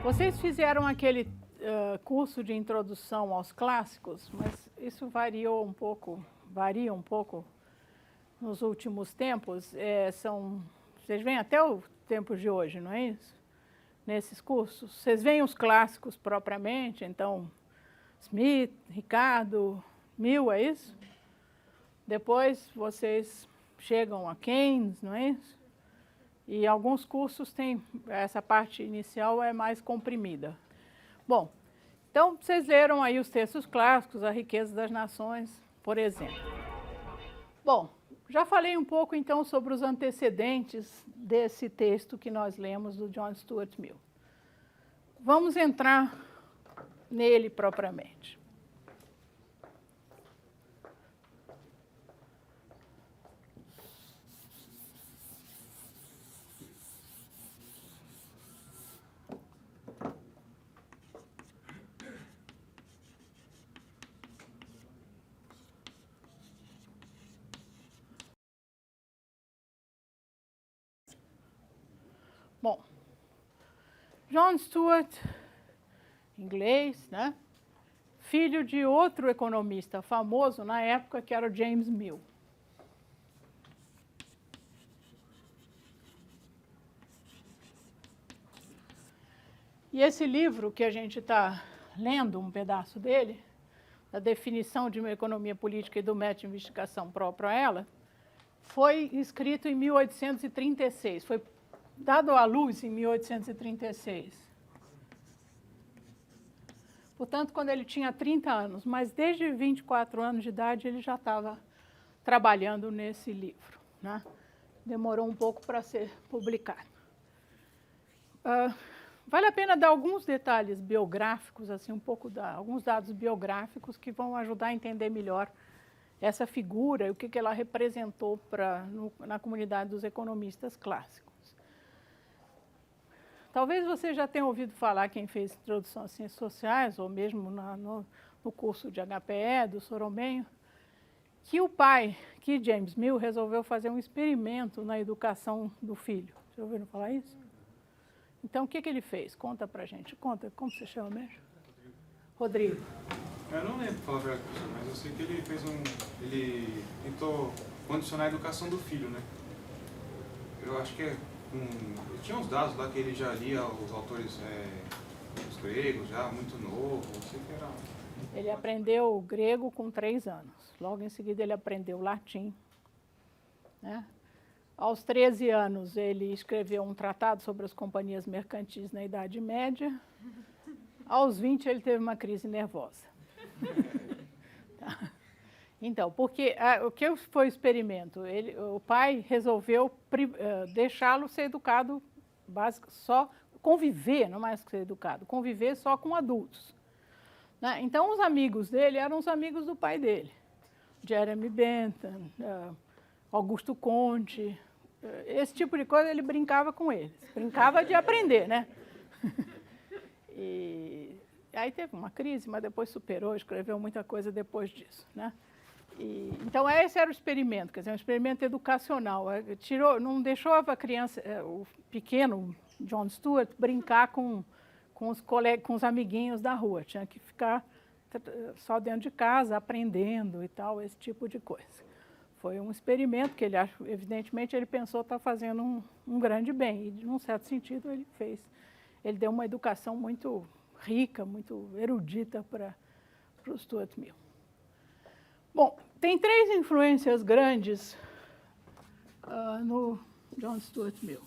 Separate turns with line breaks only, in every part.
Vocês fizeram aquele curso de introdução aos clássicos, mas isso varia um pouco nos últimos tempos. Vocês veem até o tempo de hoje, não é isso? Nesses cursos. Vocês veem os clássicos propriamente, então, Smith, Ricardo, Mill, é isso? Depois vocês chegam a Keynes, não é isso? E alguns cursos têm, essa parte inicial é mais comprimida. Bom, então vocês leram aí os textos clássicos, A Riqueza das Nações, por exemplo. Bom, já falei um pouco então sobre os antecedentes desse texto que nós lemos do John Stuart Mill. Vamos entrar nele propriamente. Bom, John Stuart, inglês, né? Filho de outro economista famoso na época, que era o James Mill. E esse livro que a gente está lendo, um pedaço dele, da definição de uma economia política e do método de investigação próprio a ela, foi escrito em 1836, foi dado à luz em 1836. Portanto, quando ele tinha 30 anos, mas desde 24 anos de idade ele já estava trabalhando nesse livro, né? Demorou um pouco para ser publicado. Vale a pena dar alguns detalhes biográficos, assim, alguns dados biográficos que vão ajudar a entender melhor essa figura e o que ela representou na comunidade dos economistas clássicos. Talvez você já tenha ouvido falar, quem fez introdução às ciências sociais, ou mesmo no curso de HPE, do Soromenho, que o pai, que James Mill, resolveu fazer um experimento na educação do filho. Vocês ouviram falar isso? Então, o que ele fez? Conta pra gente. Conta, como você chama mesmo? Rodrigo.
Eu não lembro, falar a verdade, mas eu sei que ele tentou condicionar a educação do filho, né? Eu acho que tinha uns dados lá que ele já lia os autores, os gregos, já muito novo, não sei o que era.
Ele aprendeu grego com 3 anos. Logo em seguida ele aprendeu latim, né? Aos 13 anos ele escreveu um tratado sobre as companhias mercantis na Idade Média. Aos 20 ele teve uma crise nervosa. Tá. Então, porque o que foi o experimento? O pai resolveu deixá-lo ser educado, só conviver, não mais que ser educado, conviver só com adultos, né? Então, os amigos dele eram os amigos do pai dele. Jeremy Bentham, Augusto Conte, esse tipo de coisa ele brincava com eles. Brincava de aprender, né? E aí teve uma crise, mas depois superou, escreveu muita coisa depois disso, né? Então, esse era o experimento, quer dizer, um experimento educacional. Não deixou a criança, o pequeno John Stuart, brincar com os amiguinhos da rua. Tinha que ficar só dentro de casa, aprendendo e tal, esse tipo de coisa. Foi um experimento que evidentemente, ele pensou estar fazendo um grande bem. E, num certo sentido, ele fez. Ele deu uma educação muito rica, muito erudita para o Stuart Mill. Bom, tem 3 influências grandes no John Stuart Mill.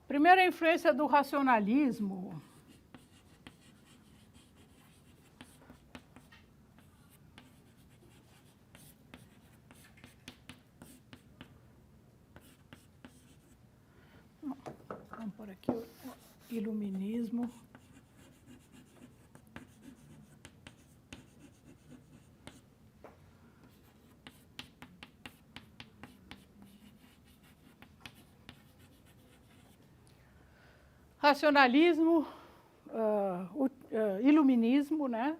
Primeiro, a influência do racionalismo. Vamos por aqui o iluminismo. Racionalismo, iluminismo, né?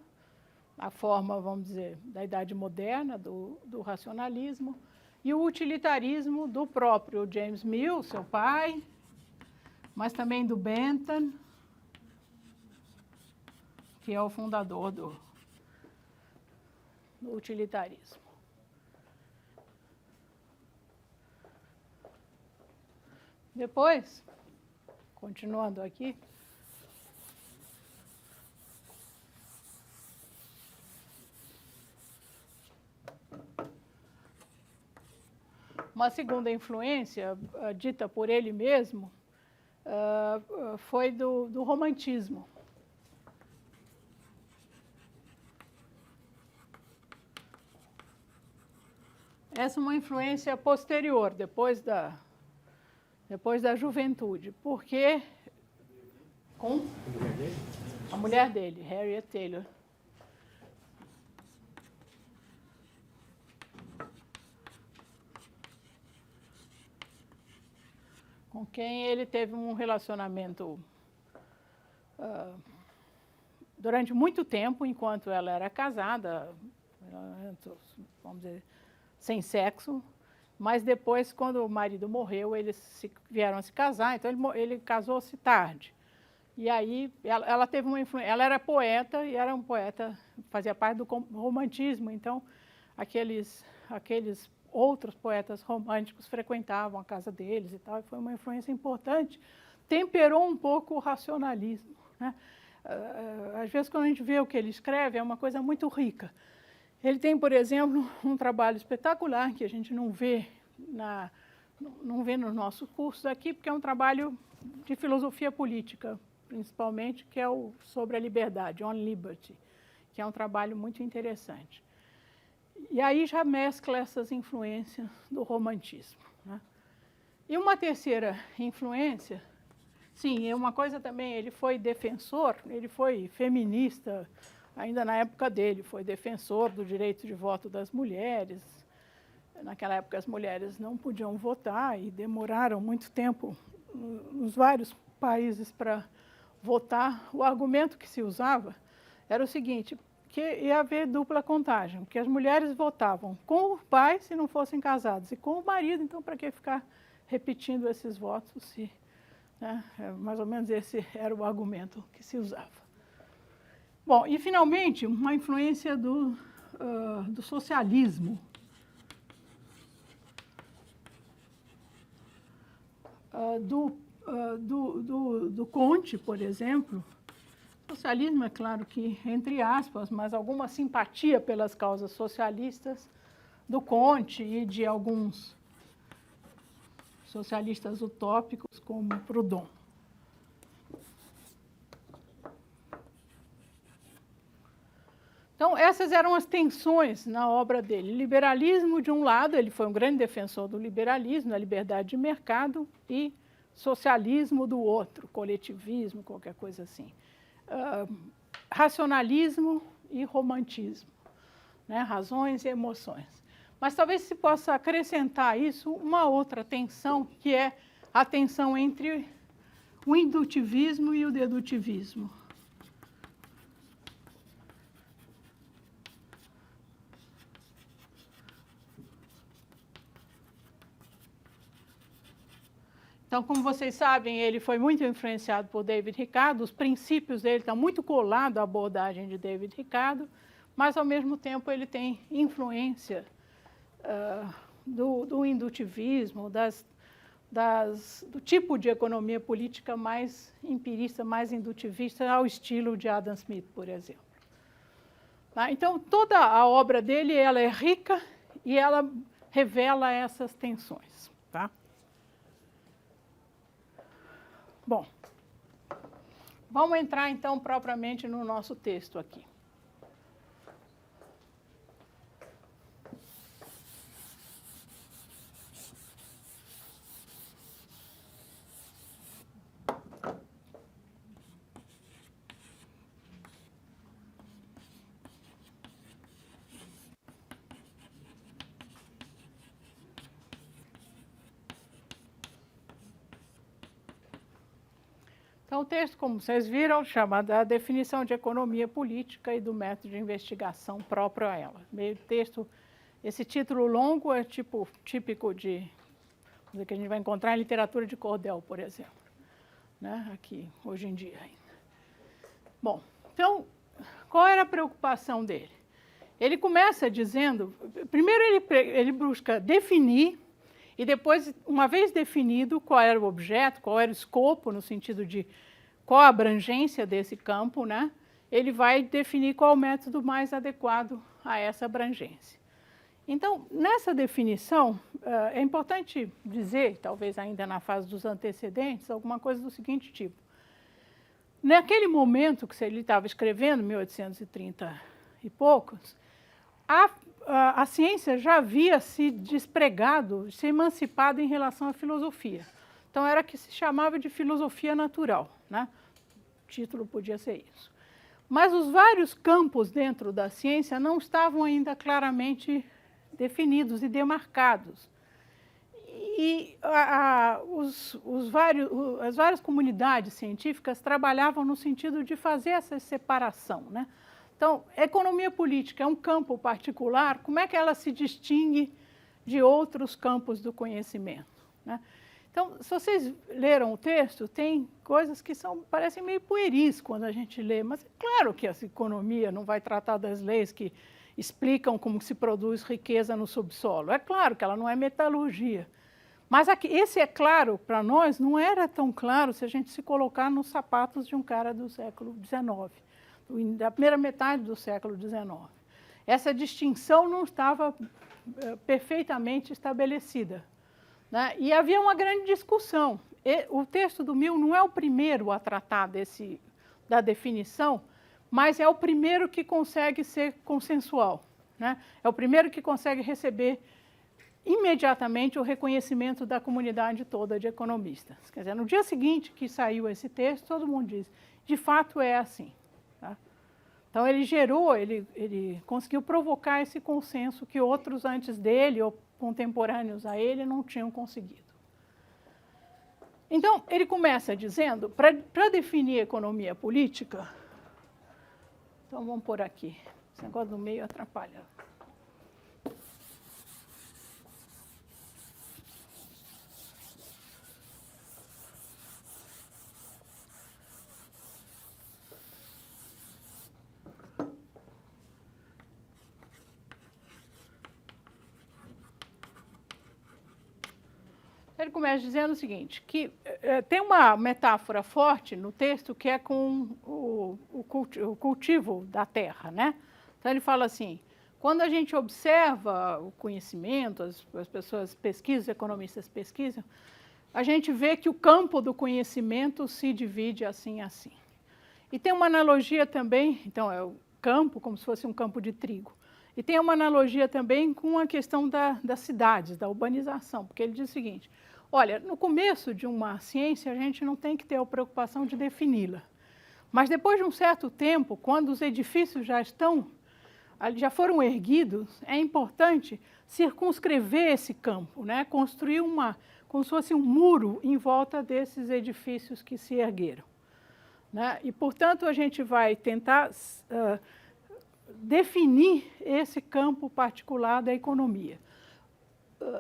a forma, vamos dizer, da Idade Moderna, do racionalismo, e o utilitarismo do próprio James Mill, seu pai, mas também do Bentham, que é o fundador do utilitarismo. Depois, continuando aqui, uma segunda influência, dita por ele mesmo, foi do romantismo. Essa é uma influência posterior, depois da juventude, porque com a mulher dele, Harriet Taylor. Com quem ele teve um relacionamento durante muito tempo, enquanto ela era casada, vamos dizer, sem sexo, mas depois, quando o marido morreu, eles vieram a se casar, então ele casou-se tarde. E aí ela teve uma influência, ela era poeta e era um poeta, fazia parte do romantismo, então aqueles outros poetas românticos frequentavam a casa deles e tal, e foi uma influência importante, temperou um pouco o racionalismo, né? Às vezes, quando a gente vê o que ele escreve, é uma coisa muito rica. Ele tem, por exemplo, um trabalho espetacular que a gente não vê nos nossos cursos aqui, porque é um trabalho de filosofia política, principalmente, que é sobre a liberdade, On Liberty, que é um trabalho muito interessante. E aí já mescla essas influências do romantismo, né? E uma terceira influência, sim, é uma coisa também, ele foi defensor, ele foi feminista, ainda na época dele, foi defensor do direito de voto das mulheres. Naquela época as mulheres não podiam votar e demoraram muito tempo nos vários países para votar. O argumento que se usava era o seguinte, que ia haver dupla contagem, porque as mulheres votavam com o pai se não fossem casados e com o marido, então para que ficar repetindo esses votos, né? Mais ou menos esse era o argumento que se usava. Bom, e finalmente, uma influência do socialismo. Do Comte, por exemplo. Socialismo, é claro que, entre aspas, mas alguma simpatia pelas causas socialistas do Comte e de alguns socialistas utópicos, como Proudhon. Então, essas eram as tensões na obra dele. Liberalismo, de um lado, ele foi um grande defensor do liberalismo, da liberdade de mercado, e socialismo do outro, coletivismo, qualquer coisa assim. Racionalismo e romantismo, né? Razões e emoções. Mas talvez se possa acrescentar a isso uma outra tensão, que é a tensão entre o indutivismo e o dedutivismo. Então, como vocês sabem, ele foi muito influenciado por David Ricardo, os princípios dele estão muito colados à abordagem de David Ricardo, mas, ao mesmo tempo, ele tem influência do indutivismo, do tipo de economia política mais empirista, mais indutivista, ao estilo de Adam Smith, por exemplo. Tá? Então, toda a obra dele ela é rica e ela revela essas tensões. Tá? Bom, vamos entrar, então, propriamente no nosso texto aqui. Então, Então, o texto, como vocês viram, chama da definição de economia política e do método de investigação próprio a ela. Meio texto, esse título longo é típico de que a gente vai encontrar em literatura de cordel, por exemplo, né? Aqui, hoje em dia ainda. Bom, então, qual era a preocupação dele? Ele começa dizendo, primeiro ele busca definir, e depois, uma vez definido qual era o objeto, qual era o escopo, no sentido de qual a abrangência desse campo, né? Ele vai definir qual o método mais adequado a essa abrangência. Então, nessa definição, é importante dizer, talvez ainda na fase dos antecedentes, alguma coisa do seguinte tipo. Naquele momento que ele estava escrevendo, 1830 e poucos, a ciência já havia se despregado, se emancipado em relação à filosofia. Então, era que se chamava de filosofia natural, né? O título podia ser isso. Mas os vários campos dentro da ciência não estavam ainda claramente definidos e demarcados. E as várias comunidades científicas trabalhavam no sentido de fazer essa separação, né? Então, a economia política é um campo particular, como é que ela se distingue de outros campos do conhecimento, né? Então, se vocês leram o texto, tem coisas que parecem meio pueris quando a gente lê, mas é claro que essa economia não vai tratar das leis que explicam como se produz riqueza no subsolo. É claro que ela não é metalurgia. Mas aqui, esse é claro para nós, não era tão claro se a gente se colocar nos sapatos de um cara do século XIX, da primeira metade do século XIX. Essa distinção não estava perfeitamente estabelecida, né? E havia uma grande discussão. O texto do Mill não é o primeiro a tratar da definição, mas é o primeiro que consegue ser consensual, né? É o primeiro que consegue receber imediatamente o reconhecimento da comunidade toda de economistas. Quer dizer, no dia seguinte que saiu esse texto, todo mundo diz, de fato é assim. Tá? Então, ele conseguiu provocar esse consenso que outros antes dele, ou contemporâneos a ele, não tinham conseguido. Então, ele começa dizendo, para definir economia política, então vamos por aqui, esse negócio do meio atrapalha. Ele começa dizendo o seguinte, que tem uma metáfora forte no texto que é com o cultivo da terra, né? Então, ele fala assim, quando a gente observa o conhecimento, as pessoas pesquisam, os economistas pesquisam, a gente vê que o campo do conhecimento se divide assim, assim. E tem uma analogia também, então, é o campo como se fosse um campo de trigo. E tem uma analogia também com a questão das cidades, da urbanização, porque ele diz o seguinte, olha, no começo de uma ciência, a gente não tem que ter a preocupação de defini-la. Mas depois de um certo tempo, quando os edifícios já foram erguidos, é importante circunscrever esse campo, né? Construir como se fosse um muro em volta desses edifícios que se ergueram, né? E, portanto, a gente vai tentar definir esse campo particular da economia.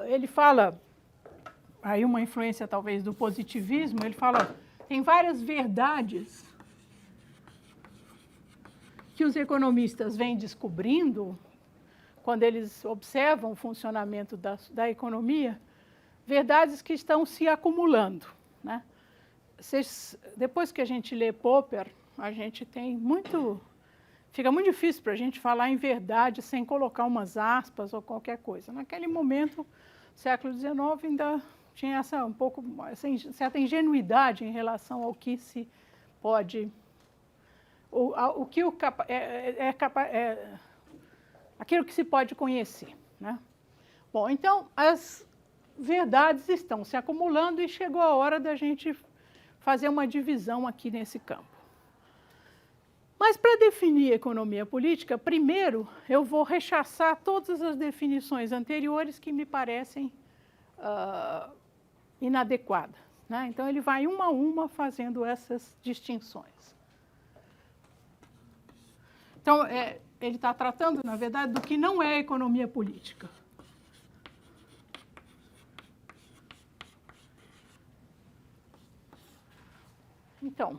Ele fala, aí uma influência talvez do positivismo, ele fala, tem várias verdades que os economistas vêm descobrindo quando eles observam o funcionamento da economia, verdades que estão se acumulando, né? Depois que a gente lê Popper, a gente tem fica muito difícil para a gente falar em verdade sem colocar umas aspas ou qualquer coisa. Naquele momento, século XIX, ainda tinha essa certa ingenuidade em relação ao que se pode, aquilo que se pode conhecer, né? Bom, então as verdades estão se acumulando e chegou a hora da gente fazer uma divisão aqui nesse campo. Mas para definir economia política, primeiro eu vou rechaçar todas as definições anteriores que me parecem inadequadas, né? Então, ele vai uma a uma fazendo essas distinções. Então, ele está tratando, na verdade, do que não é economia política. Então,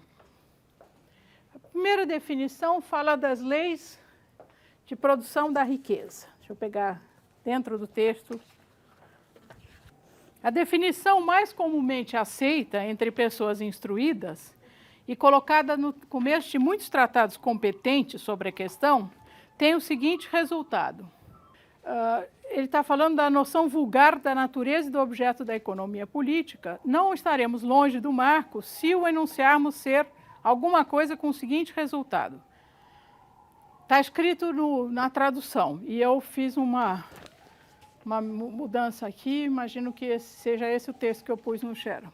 a primeira definição fala das leis de produção da riqueza. Deixa eu pegar dentro do texto. A definição mais comumente aceita entre pessoas instruídas e colocada no começo de muitos tratados competentes sobre a questão, tem o seguinte resultado. Ele está falando da noção vulgar da natureza e do objeto da economia política. Não estaremos longe do marco se o enunciarmos ser alguma coisa com o seguinte resultado. Está escrito na tradução, e eu fiz uma mudança aqui, imagino que seja esse o texto que eu pus no Xerox.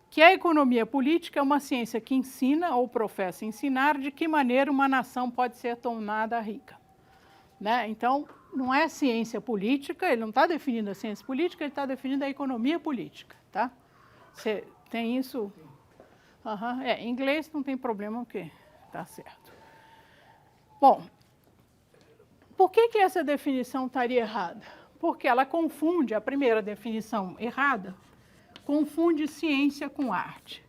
Que a economia política é uma ciência que ensina ou professa ensinar de que maneira uma nação pode ser tornada rica. Né? Então, não é ciência política, ele não está definindo a ciência política, ele está definindo a economia política. Tá? Você tem isso? Uhum. Em inglês não tem problema, porque está certo. Bom, por que essa definição estaria errada? Porque ela confunde, a primeira definição errada, confunde ciência com arte.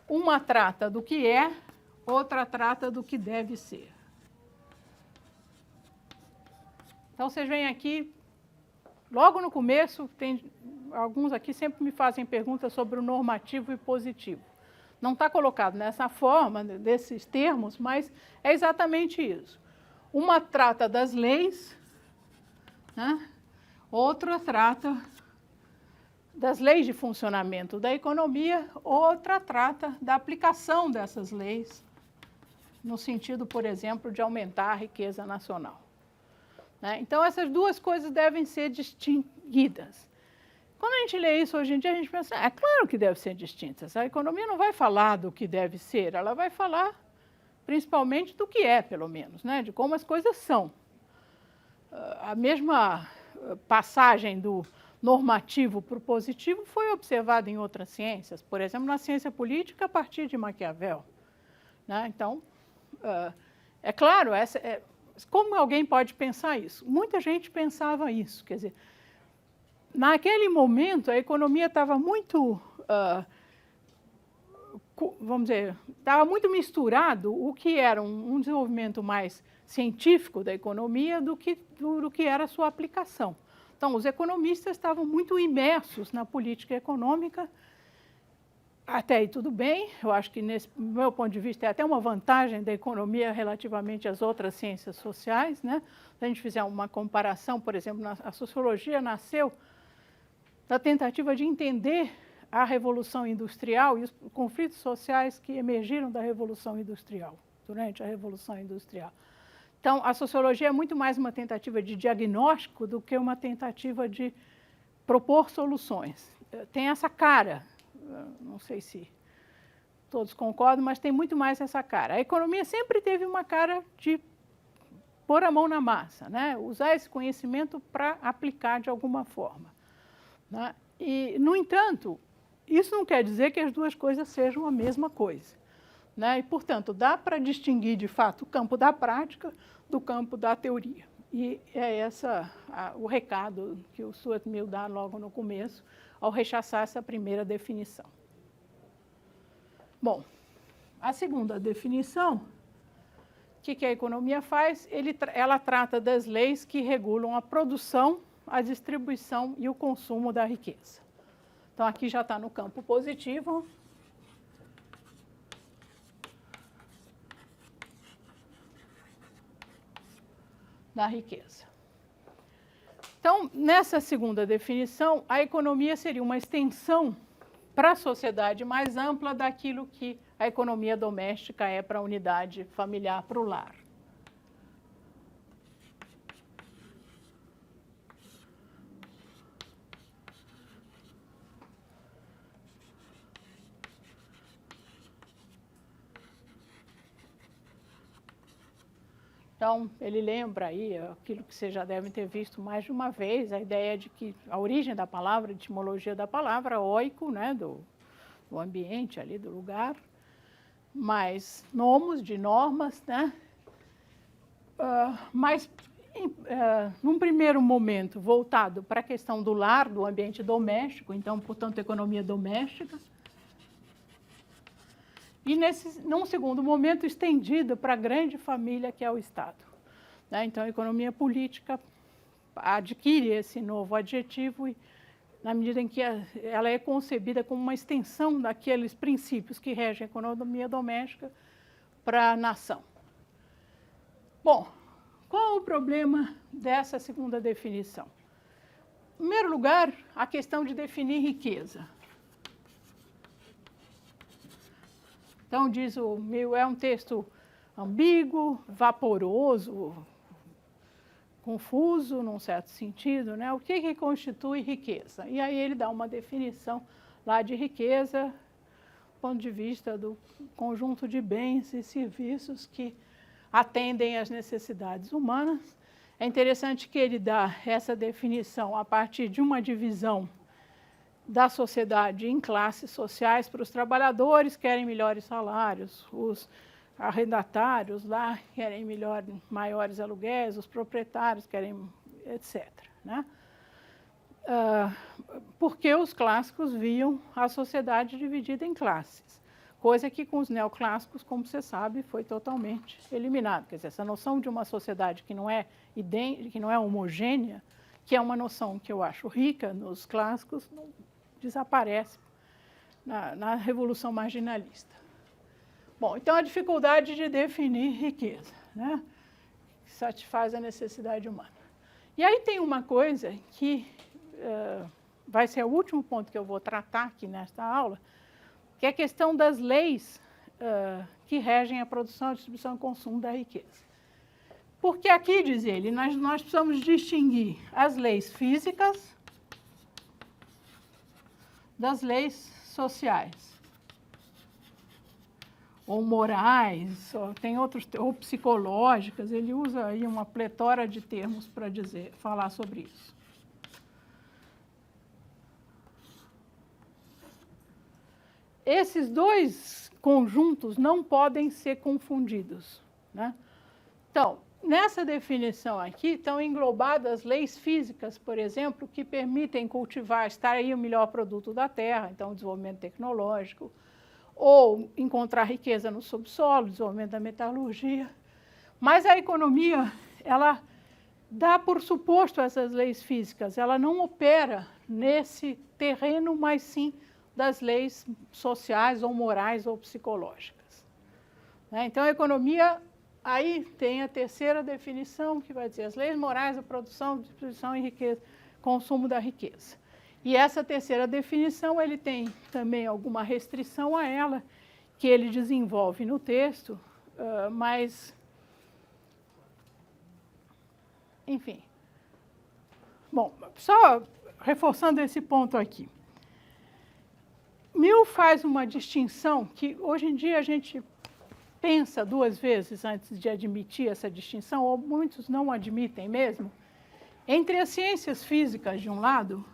Uma trata do que é, outra trata do que deve ser. Então, vocês veem aqui, logo no começo, tem alguns aqui sempre me fazem perguntas sobre o normativo e positivo. Não está colocado nessa forma, desses termos, mas é exatamente isso. Uma trata das leis, né? Outra trata das leis de funcionamento da economia, outra trata da aplicação dessas leis, no sentido, por exemplo, de aumentar a riqueza nacional. Né? Então, essas duas coisas devem ser distinguidas. Quando a gente lê isso hoje em dia, a gente pensa, é claro que devem ser distintas. A economia não vai falar do que deve ser, ela vai falar principalmente do que é, pelo menos, né? De como as coisas são. A mesma passagem do normativo para o positivo foi observada em outras ciências, por exemplo, na ciência política a partir de Maquiavel. Né? Então, é claro, como alguém pode pensar isso? Muita gente pensava isso, quer dizer, naquele momento a economia estava muito, vamos dizer, estava muito misturado o que era um desenvolvimento mais científico da economia do que era a sua aplicação. Então, os economistas estavam muito imersos na política econômica, até aí tudo bem, eu acho que, do meu ponto de vista, é até uma vantagem da economia relativamente às outras ciências sociais. Né? Se a gente fizer uma comparação, por exemplo, a sociologia nasceu da tentativa de entender a Revolução Industrial e os conflitos sociais que emergiram da Revolução Industrial, durante a Revolução Industrial. Então, a sociologia é muito mais uma tentativa de diagnóstico do que uma tentativa de propor soluções. Tem essa cara, não sei se todos concordam, mas tem muito mais essa cara. A economia sempre teve uma cara de pôr a mão na massa, né? Usar esse conhecimento para aplicar de alguma forma. Né? E, no entanto, isso não quer dizer que as duas coisas sejam a mesma coisa. Né? E, portanto, dá para distinguir, de fato, o campo da prática do campo da teoria. E é esse o recado que o Stuart Mill dá logo no começo, ao rechaçar essa primeira definição. Bom, a segunda definição, o que a economia faz? Ela trata das leis que regulam a produção, a distribuição e o consumo da riqueza. Então, aqui já está no campo positivo. Da riqueza. Então, nessa segunda definição, a economia seria uma extensão para a sociedade mais ampla daquilo que a economia doméstica é para a unidade familiar, para o lar. Então, ele lembra aí aquilo que vocês já devem ter visto mais de uma vez, a ideia de que a origem da palavra, a etimologia da palavra, oiko, né, do ambiente ali, do lugar, mais nomos, de normas, né? Mas, num primeiro momento, voltado para a questão do lar, do ambiente doméstico, então, portanto, economia doméstica, e, num segundo momento, estendido para a grande família que é o Estado. Né? Então, a economia política adquire esse novo adjetivo e, na medida em que ela é concebida como uma extensão daqueles princípios que regem a economia doméstica para a nação. Bom, qual o problema dessa segunda definição? Em primeiro lugar, a questão de definir riqueza. Então, diz o Mill, é um texto ambíguo, vaporoso, confuso, num certo sentido, né? O que constitui riqueza? E aí ele dá uma definição lá de riqueza, do ponto de vista do conjunto de bens e serviços que atendem às necessidades humanas. É interessante que ele dá essa definição a partir de uma divisão da sociedade em classes sociais. Para os trabalhadores, querem melhores salários, os arrendatários lá querem maiores aluguéis, os proprietários querem, etc. Né? Porque os clássicos viam a sociedade dividida em classes, coisa que com os neoclássicos, como você sabe, foi totalmente eliminada. Quer dizer, essa noção de uma sociedade que não é homogênea, que é uma noção que eu acho rica nos clássicos, não desaparece na Revolução Marginalista. Bom, então a dificuldade de definir riqueza, né, que satisfaz a necessidade humana. E aí tem uma coisa que vai ser o último ponto que eu vou tratar aqui nesta aula, que é a questão das leis que regem a produção, a distribuição e consumo da riqueza. Porque aqui, diz ele, nós precisamos distinguir as leis físicas das leis sociais, ou morais, ou psicológicas. Ele usa aí uma pletora de termos para falar sobre isso. Esses dois conjuntos não podem ser confundidos, né? Então, nessa definição aqui estão englobadas leis físicas, por exemplo, que permitem cultivar, extrair o melhor produto da terra, então o desenvolvimento tecnológico, ou encontrar riqueza no subsolo, desenvolvimento da metalurgia. Mas a economia, ela dá por suposto essas leis físicas, ela não opera nesse terreno, mas sim das leis sociais ou morais ou psicológicas. Então, a economia, aí tem a terceira definição, que vai dizer as leis morais da produção, distribuição e riqueza, consumo da riqueza. E essa terceira definição, ele tem também alguma restrição a ela, que ele desenvolve no texto, mas, enfim. Bom, só reforçando esse ponto aqui. Mill faz uma distinção que, hoje em dia, a gente pensa duas vezes antes de admitir essa distinção, ou muitos não admitem mesmo, entre as ciências físicas, de um lado,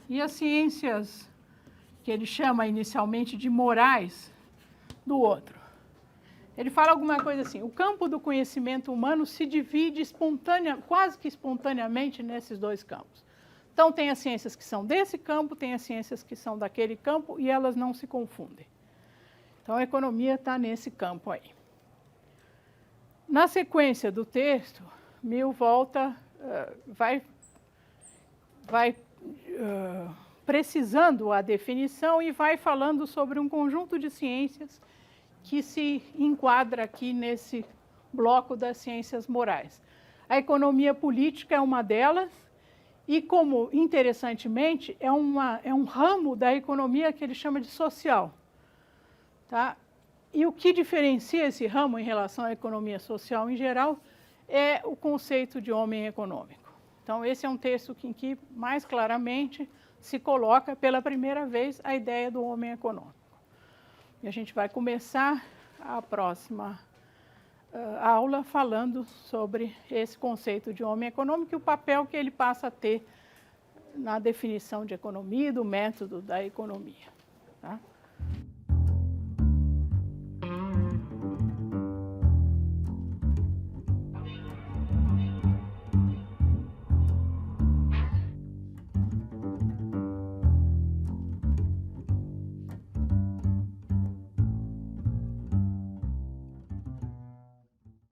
e as ciências que ele chama inicialmente de morais, do outro. Ele fala alguma coisa assim: o campo do conhecimento humano se divide quase que espontaneamente nesses dois campos. Então, tem as ciências que são desse campo, tem as ciências que são daquele campo, e elas não se confundem. Então, a economia está nesse campo aí. Na sequência do texto, Mill volta, vai precisando a definição e vai falando sobre um conjunto de ciências que se enquadra aqui nesse bloco das ciências morais. A economia política é uma delas, e como, interessantemente, é um ramo da economia que ele chama de social. Tá? E o que diferencia esse ramo em relação à economia social em geral é o conceito de homem econômico. Então, esse é um texto em que mais claramente se coloca pela primeira vez a ideia do homem econômico. E a gente vai começar a próxima aula falando sobre esse conceito de homem econômico e o papel que ele passa a ter na definição de economia e do método da economia. Tá?